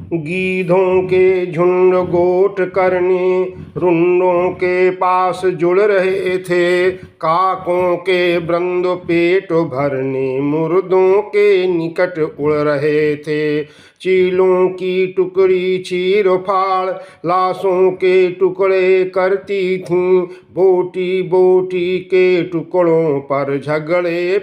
गीधों के झुंड गोट करने रुंडों के पास जुड़ रहे थे। काकों के वृंद पेट भरने मुर्दों के निकट उड़ रहे थे। चीलों की टुकड़ी चीर फाड़ लाशों के टुकड़े करती थीं। बोटी बोटी के टुकड़ों पर झगड़े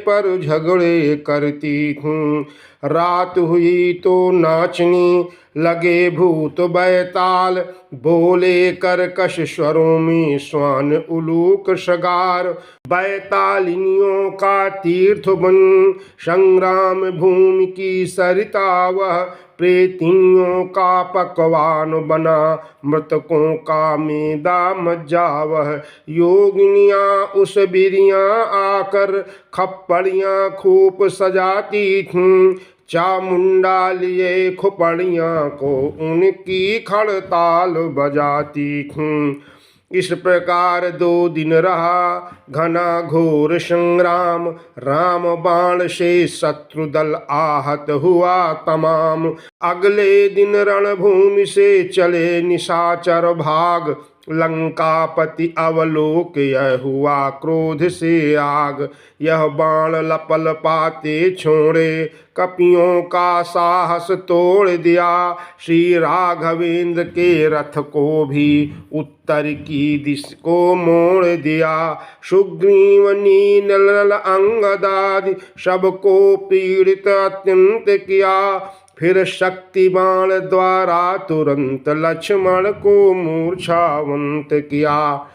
करती थीं। रात हुई तो नाचनी लगे भूत बैताल। बोले कर्कश स्वरों में श्वान उलूक शगार। बैतालिनियों का तीर्थ बनी संग्राम भूमि की सरिता वह। प्रेतिनियों का पकवान बना मृतकों का मेदा मज्जा वह। योगिनियाँ उस बिरियाँ आकर खप्पड़ियाँ खूब सजाती थीं। चामुंडा लिए खुपड़ियाँ को उनकी खड़ताल बजाती थीं। इस प्रकार 2 दिन रहा घना घोर संग्राम। राम बाण से शत्रु दल आहत हुआ तमाम। अगले दिन रणभूमि से चले निशाचर भाग। लंकापति अवलोक यह हुआ क्रोध से आग। यह बाण लपल पाते छोड़े कपियों का साहस तोड़ दिया। श्री राघवेंद्र के रथ को भी उत्तर की दिशा को मोड़ दिया। सुग्रीव नील नल अंगदादि सबको पीड़ित अत्यंत किया। फिर शक्ति बाण द्वारा तुरंत लक्ष्मण को मूर्छावंत किया।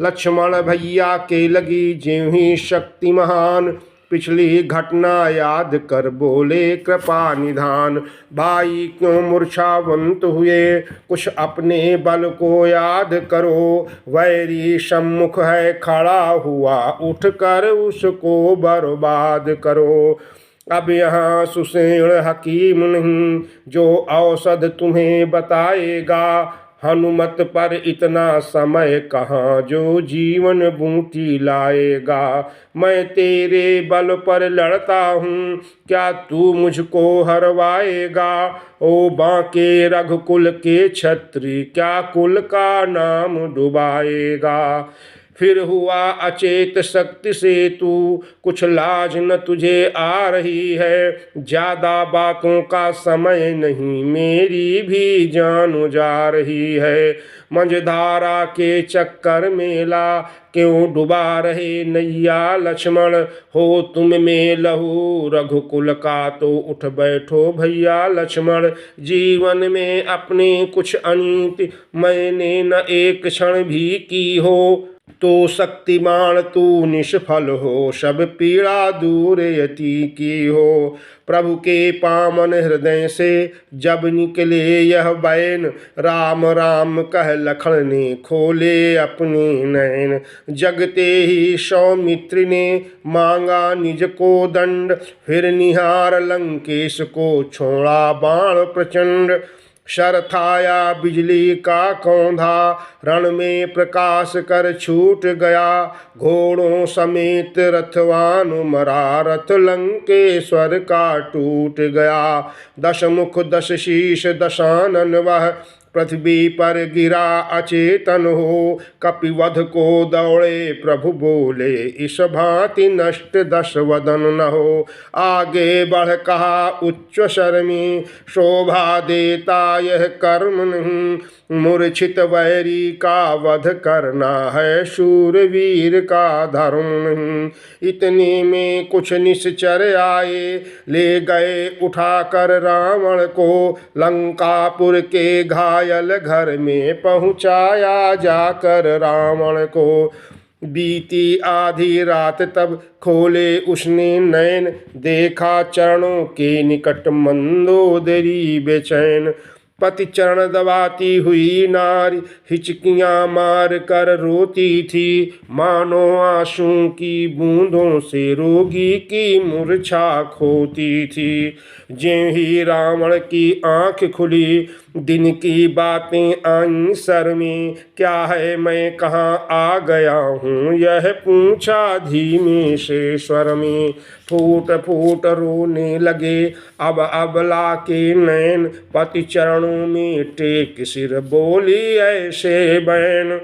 लक्ष्मण भैया के लगी ज्यों ही शक्ति महान। पिछली घटना याद कर बोले कृपा निधान। भाई क्यों मूर्छावंत हुए कुछ अपने बल को याद करो। वैरी सम्मुख है खड़ा हुआ उठकर उसको बर्बाद करो। अब यहाँ सुषेण हकीम नहीं जो औषध तुम्हें बताएगा। हनुमत पर इतना समय कहाँ जो जीवन बूटी लाएगा। मैं तेरे बल पर लड़ता हूँ क्या तू मुझको हरवाएगा। ओ बांके रघुकुल के छत्री क्या कुल का नाम डुबाएगा। फिर हुआ अचेत शक्ति से तू कुछ लाज न तुझे आ रही है। ज्यादा बातों का समय नहीं मेरी भी जान जा रही है। मंझधारा के चक्कर मेला क्यों डुबा रहे नैया लक्ष्मण। हो तुम में लहू रघुकुल का तो उठ बैठो भैया लक्ष्मण। जीवन में अपने कुछ अनीति मैंने न एक क्षण भी की हो। तो शक्तिमान तू निष्फल हो सब पीड़ा दूर यति की हो। प्रभु के पावन हृदय से जब निकले यह बैन। राम राम कह लखन ने खोले अपने नैन। जगते ही सौमित्र ने मांगा निज को दंड। फिर निहार लंकेश को छोड़ा बाण प्रचंड। शरथाया बिजली का कौंधा रण में प्रकाश कर छूट गया। घोड़ों समेत रथवान मरा रथ लंकेश्वर का टूट गया। 10 मुख 10 शीश दशानन वह पृथ्वी पर गिरा अचेतन हो। कपिवध को दौड़े प्रभु बोले इस भांति नष्ट 10 वदन न हो। आगे बढ़ कहा उच्च स्वर में शोभा देता यह कर्म नहीं। मूर्छित वैरी का वध करना है शूरवीर का धर्म नहीं। इतने में कुछ निश्चर आए ले गए उठाकर रावण को। लंकापुर के घायल घर में पहुँचाया जाकर रावण को। बीती आधी रात तब खोले उसने नैन। देखा चरणों के निकट मंदोदरी बेचैन। पति चरण दबाती हुई नारी हिचकियां मार कर रोती थी। मानो आंसू की बूंदों से रोगी की मूर्छा खोती थी। ज्यों ही रावण की आंख खुली दिन की बातें आई सर में। क्या है मैं कहाँ आ गया हूँ यह पूछा धीमे से स्वर में। फूट फूट रोने लगे अब अबला के नैन। पति चरण प्राणों में टेक सिर बोली ऐसे बैन।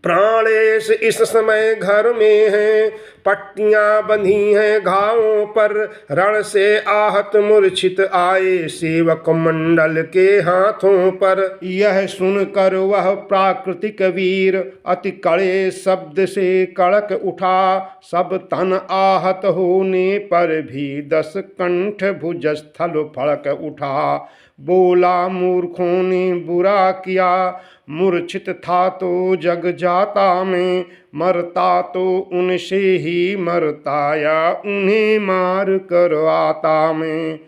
प्राणेश इस समय घर में हैं, पट्टियां बंधी हैं घावों पर, रण से आहत मूर्छित आए सेवक मंडल के हाथों पर। यह सुनकर वह प्राकृतिक वीर अति कड़े शब्द से कड़क उठा, सब तन आहत होने पर भी 10 कंठ भुजस्थल फड़क उठा। बोला मूर्खों ने बुरा किया, मूर्छित था तो जग जाता मैं, मरता तो उनसे ही मरता या उन्हें मार कर आता मैं।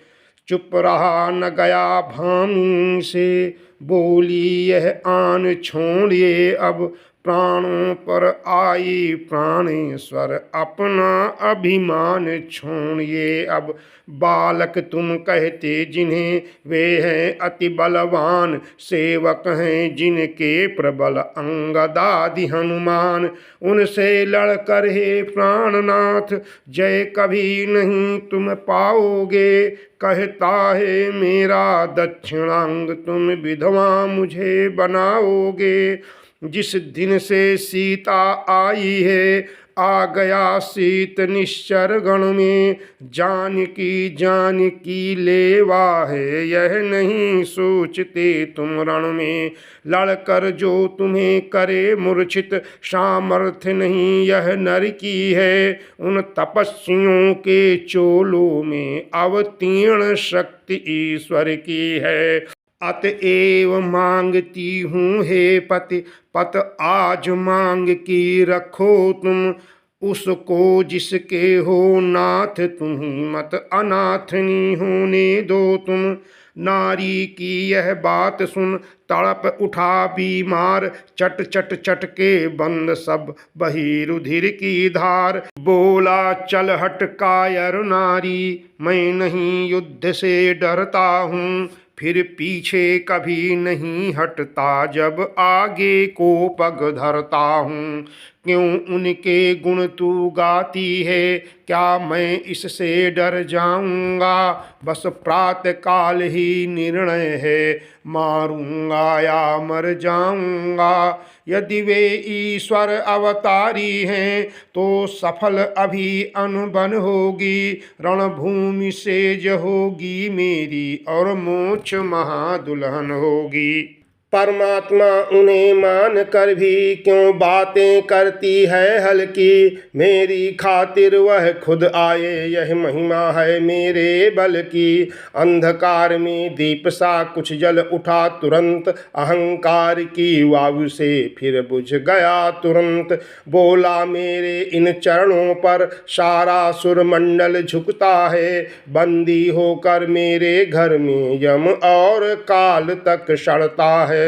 चुप रहा न गया भामी से, बोली यह आन छोड़िए अब, प्राणों पर आई प्राणेश्वर अपना अभिमान छोड़िए अब। बालक तुम कहते जिन्हें वे हैं अति बलवान, सेवक हैं जिनके प्रबल अंगदादि हनुमान। उनसे लड़कर हे प्राणनाथ जय कभी नहीं तुम पाओगे, कहता है मेरा दक्षिणांग तुम विधवा मुझे बनाओगे। जिस दिन से सीता आई है आ गया शीत निश्चर गण में, जानकी लेवा है यह नहीं सोचते तुम रण में। लड़कर जो तुम्हें करे मूर्छित सामर्थ्य नहीं यह नर की है, उन तपस्वियों के चोलों में अवतीर्ण शक्ति ईश्वर की है। अतएव मांगती हूँ हे पति पत आज मांग की रखो तुम, उसको जिसके हो नाथ तुम्ही मत अनाथनी होने दो तुम। नारी की यह बात सुन तड़प उठा बीमार, चट चट चट के बंद सब बही रुधिर की धार। बोला चल हट कायर नारी, मैं नहीं युद्ध से डरता हूँ, फिर पीछे कभी नहीं हटता जब आगे को पग धरता हूँ। क्यों उनके गुण तू गाती है, क्या मैं इससे डर जाऊंगा। बस प्रातः काल ही निर्णय है, मारूंगा या मर जाऊंगा। यदि वे ईश्वर अवतारी हैं तो सफल अभी अनबन होगी, रणभूमि सेज होगी मेरी और मोक्ष महादुल्हन होगी। परमात्मा उन्हें मान कर भी क्यों बातें करती है हल्की, मेरी खातिर वह खुद आए यह महिमा है मेरे बल की। अंधकार में दीप सा कुछ जल उठा तुरंत, अहंकार की वायु से फिर बुझ गया तुरंत। बोला मेरे इन चरणों पर सारा सुरमंडल झुकता है, बंदी होकर मेरे घर में यम और काल तक सड़ता है।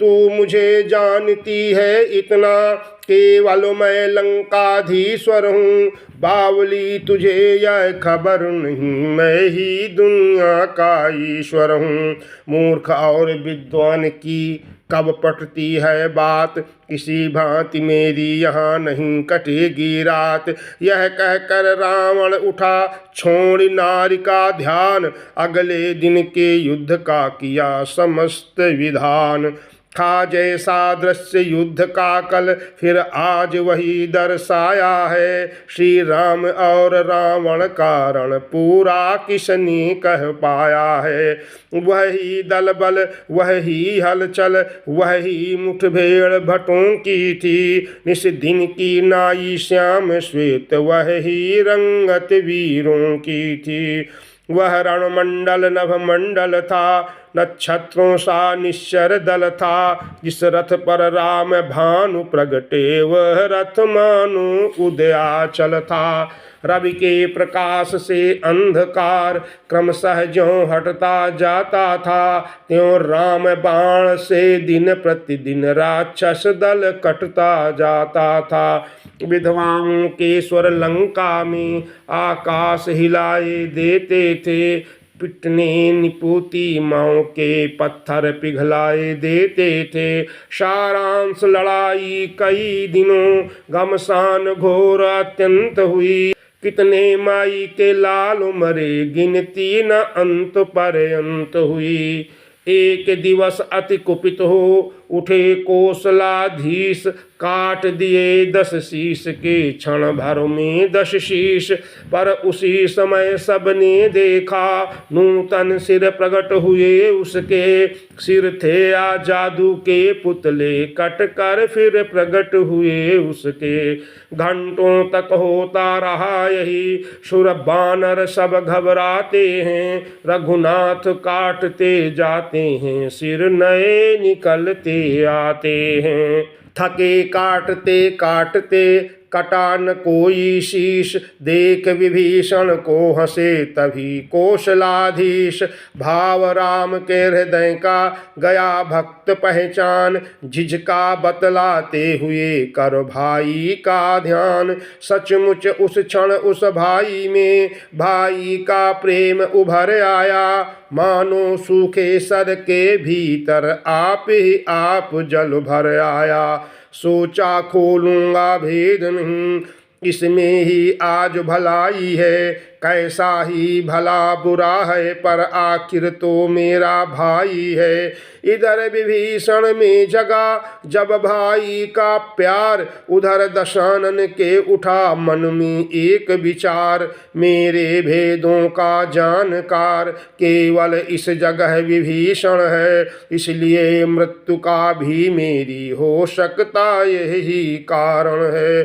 तू मुझे जानती है इतना, केवल मैं लंकाधीश्वर हूँ। बावली तुझे यह खबर नहीं मैं ही दुनिया का ईश्वर हूँ। मूर्ख और विद्वान की कब पटती है बात, किसी भांति मेरी यहाँ नहीं कटेगी रात। यह कहकर रावण उठा छोड़ नारी का ध्यान, अगले दिन के युद्ध का किया समस्त विधान। था जैसा दृश्य युद्ध का कल फिर आज वही दर्शाया है, श्री राम और रावण का रण पूरा किसने कह पाया है। वही दल बल वही हलचल वही मुठभेड़ भटों की थी, निस दिन की नाई श्याम श्वेत वही रंगत वीरों की थी। वह रणमंडल नभमंडल था, नक्षत्रों सा निश्चर दल था। जिस रथ पर राम भानु प्रगटे वह रथ मानो उदयाचल था। रवि के प्रकाश से अंधकार क्रमशः ज्यों हटता जाता था, त्यों राम बाण से दिन प्रतिदिन राक्षस दल कटता जाता था। विधवाओं के स्वर लंका में आकाश हिलाए देते थे, पिटने निपुती माओ के पत्थर पिघलाए देते थे। सारांश लड़ाई कई दिनों घमसान घोर अत्यंत हुई, कितने माई के लाल मरे गिनती न अंत पर्यंत हुई। एक दिवस अति कुपित हो उठे कौशलाधीश, काट दिए 10 शीश के क्षण भर में 10 शीश। पर उसी समय सबने देखा नूतन सिर प्रकट हुए उसके, सिर थे आ जादू के पुतले कट कर फिर प्रकट हुए उसके। घंटों तक होता रहा यही, सुर बानर सब घबराते हैं, रघुनाथ काटते जाते हैं, सिर नए निकलते आते हैं। थके काटते काटते कटा न कोई शीश, देख विभीषण को हंसे तभी कौशलाधीश। भाव राम के हृदय का गया भक्त पहचान, झिझका बतलाते हुए कर भाई का ध्यान। सचमुच उस क्षण उस भाई में भाई का प्रेम उभर आया, मानो सूखे सर के भीतर आप ही आप जल भर आया। सोचा खोलूंगा भेद नहीं, इसमें ही आज भलाई है, कैसा ही भला बुरा है पर आखिर तो मेरा भाई है। इधर विभीषण में जगा जब भाई का प्यार, उधर दशानन के उठा मन में एक विचार। मेरे भेदों का जानकार केवल इस जगह विभीषण है, इसलिए मृत्यु का भी मेरी हो सकता यही कारण है।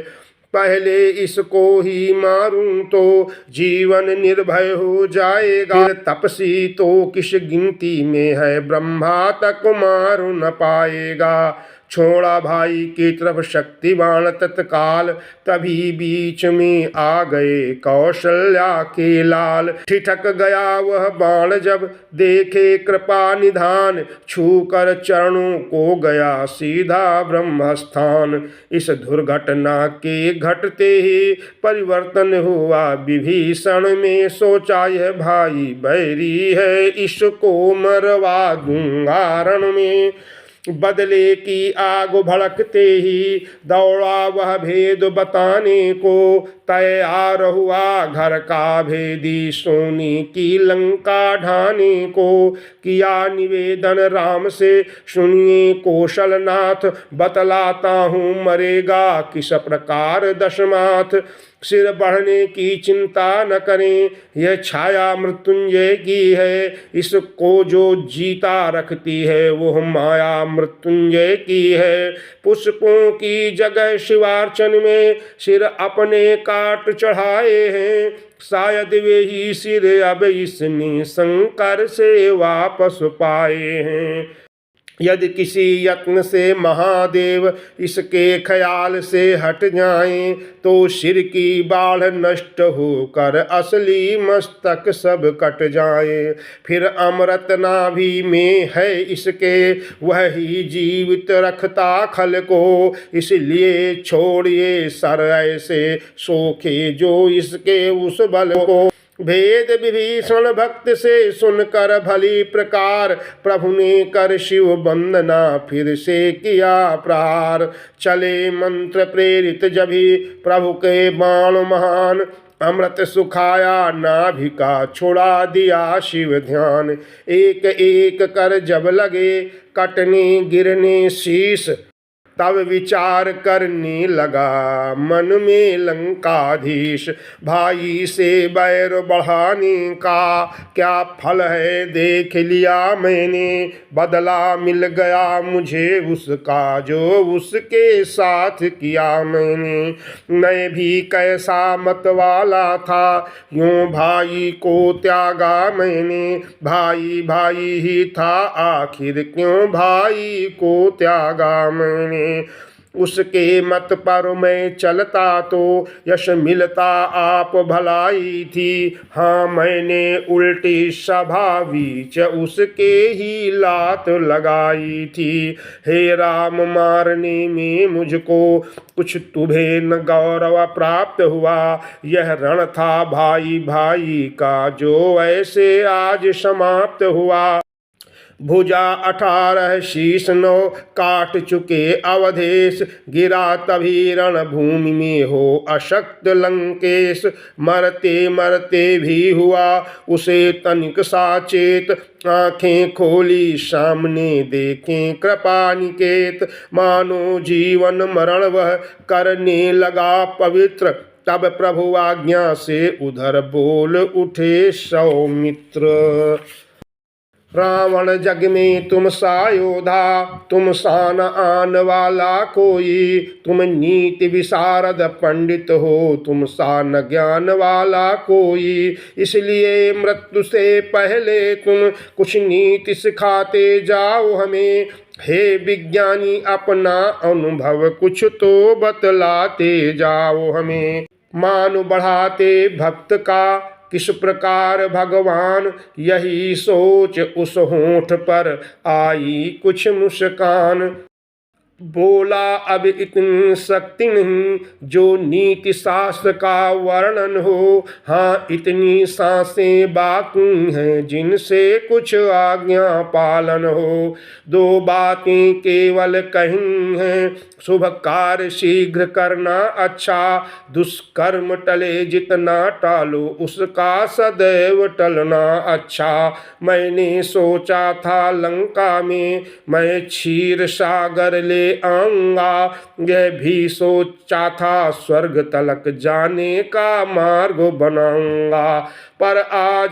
पहले इसको ही मारूं तो जीवन निर्भय हो जाएगा, तपसी तो किस गिनती में है, ब्रह्मा तक मार न पाएगा। छोड़ा भाई की तरफ शक्तिवान तत्काल, तभी बीच में आ गए कौशल्या के लाल। ठिठक गया वह बाण जब देखे कृपा निधान, छूकर चरणों को गया सीधा ब्रह्मस्थान। इस दुर्घटना के घटते ही परिवर्तन हुआ विभीषण में, सोचा यह भाई बैरी है, इसको मरवा दूंगा रण में। बदले की आग भड़कते ही दौड़ा वह भेद बताने को, तैयार हुआ घर का भेदी सोने की लंका ढाने को। किया निवेदन राम से सुनिए कौशलनाथ, बतलाता हूँ मरेगा किस प्रकार दशमाथ। सिर बढ़ने की चिंता न करें, यह छाया मृत्युंजय की है, इसको जो जीता रखती है वह माया मृत्युंजय की है। पुष्पों की जगह शिवार्चन में सिर अपने काट चढ़ाए हैं, शायद वे ही सिर अब इसने शंकर से वापस पाए हैं। यदि किसी यत्न से महादेव इसके ख्याल से हट जाएं, तो सिर की बाढ़ नष्ट होकर असली मस्तक सब कट जाए। फिर अमृत नाभि में है इसके, वह ही जीवित रखता खल को, इसलिए छोड़िए सर ऐसे सोखे जो इसके उस बल को। भेद विभीषण भक्त से सुनकर भली प्रकार, प्रभु ने कर शिव वंदना फिर से किया प्रहार। चले मंत्र प्रेरित जभी प्रभु के बाण महान, अमृत सुखाया नाभि का छोड़ा दिया शिव ध्यान। एक एक कर जब लगे कटने गिरने शीश, तब विचार करने लगा मन में लंकाधीश। भाई से बैर बढ़ाने का क्या फल है देख लिया मैंने, बदला मिल गया मुझे उसका जो उसके साथ किया मैंने। मैं भी कैसा मत वाला था यूं भाई को त्यागा मैंने, भाई भाई ही था आखिर क्यों भाई को त्यागा मैंने। उसके मत पर मैं चलता तो यश मिलता आप भलाई थी, हाँ मैंने उल्टी सभा बीच उसके ही लात लगाई थी। हे राम मारने में मुझको कुछ तुम्हें न गौरव प्राप्त हुआ, यह रण था भाई भाई का जो ऐसे आज समाप्त हुआ। भुजा 18 शीश 9 काट चुके अवधेश। गिरा तभी रणभूमि में हो अशक्त लंकेश। मरते मरते भी हुआ उसे तनिक साचेत। आंखें खोली सामने देखें कृपा निकेत। मानो जीवन मरण वह करने लगा पवित्र। तब प्रभु आज्ञा से उधर बोल उठे सौमित्र। रावण जग में तुम सा योधा, तुम सा न आन वाला कोई। तुम नीति विशारद पंडित हो, तुम सा न ज्ञान वाला कोई। इसलिए मृत्यु से पहले तुम कुछ नीति सिखाते जाओ हमें। हे विज्ञानी अपना अनुभव कुछ तो बतलाते जाओ हमें। मान बढ़ाते भक्त का किस प्रकार भगवान, यही सोच उस होंठ पर आई कुछ मुस्कान। बोला अब इतनी शक्ति नहीं जो नीति शास्त्र का वर्णन हो। हाँ इतनी सांसें बाकी हैं जिनसे कुछ आज्ञा पालन हो। 2 बातें केवल कही हैं, शुभ कार्य शीघ्र करना अच्छा। दुष्कर्म टले जितना टालो उसका सदैव टलना अच्छा। मैंने सोचा था लंका में मैं क्षीर सागर ले आऊंगा। यह भी सोचा था स्वर्ग तलक जाने का मार्ग बनाऊंगा। पर आज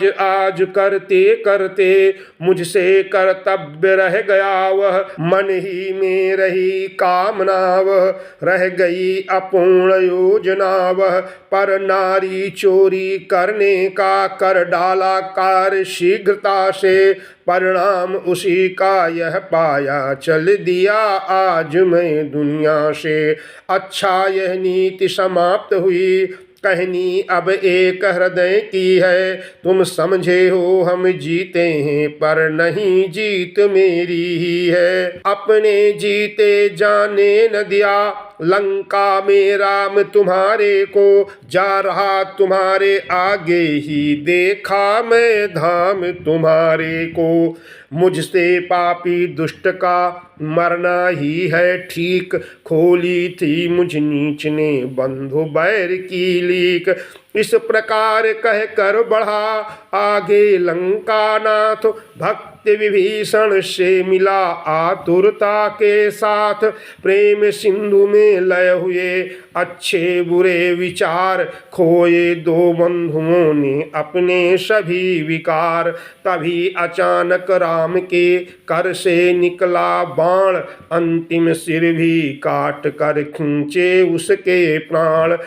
करते करते मुझसे कर्तव्य रह गया वह। मन ही में रही कामना वह, रह गई अपूर्ण योजना वह। पर नारी चोरी करने का कर डाला कार्य शीघ्रता से। परिणाम उसी का यह पाया चल दिया आज मैं दुनिया से। अच्छा यह नीति समाप्त हुई, कहनी अब एक हृदय की है। तुम समझे हो हम जीते हैं पर नहीं जीत मेरी ही है। अपने जीते जाने न दिया लंका में राम तुम्हारे को। जा रहा तुम्हारे आगे ही देखा मैं धाम तुम्हारे को। मुझसे पापी दुष्ट का मरना ही है ठीक। खोली थी मुझ नीच ने बंधु बैर की लीक। इस प्रकार कह कर बढ़ा आगे लंका नाथ। भक्त विभीषण से मिला आतुरता के साथ। प्रेम सिंधु में लय हुए अच्छे बुरे विचार। खोए 2 बंधुओं ने अपने सभी विकार। तभी अचानक राम के कर से निकला बाण। अंतिम सिर भी काट कर खींचे उसके प्राण।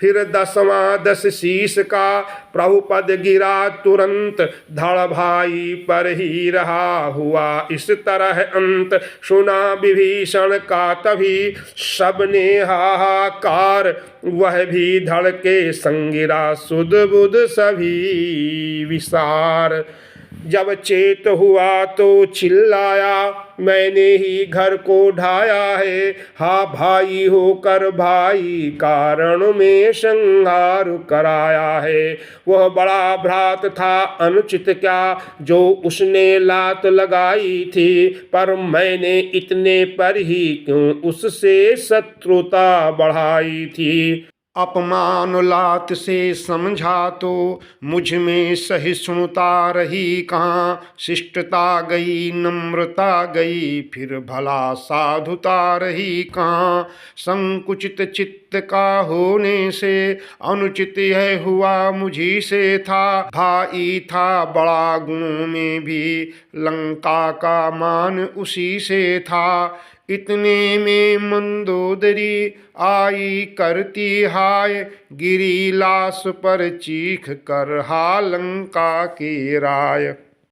फिर 10वां शीश का प्रभुपद गिरा तुरंत। धड़ भाई पर ही रहा हुआ इस तरह अंत। सुना विभीषण का तभी सबने हाहाकार। वह भी धड़ के संगिरा सुध बुध सभी विसार। जब चेत हुआ तो चिल्लाया मैंने ही घर को ढाया है। हा भाई होकर भाई कारण में संहार कराया है। वह बड़ा भ्रात था अनुचित क्या जो उसने लात लगाई थी। पर मैंने इतने पर ही क्यों उससे शत्रुता बढ़ाई थी। अपमान लात से समझा तो मुझ में सहिष्णुता रही कहाँ। शिष्टता गई नम्रता गई फिर भला साधुता रही कहाँ। संकुचित चित्त का होने से अनुचित यह हुआ मुझी से था। भाई था बड़ा गुणों में भी लंका का मान उसी से था। इतने में मंदोदरी आई करती हाय। गिरी लाश पर चीख कर हा लंका की राय।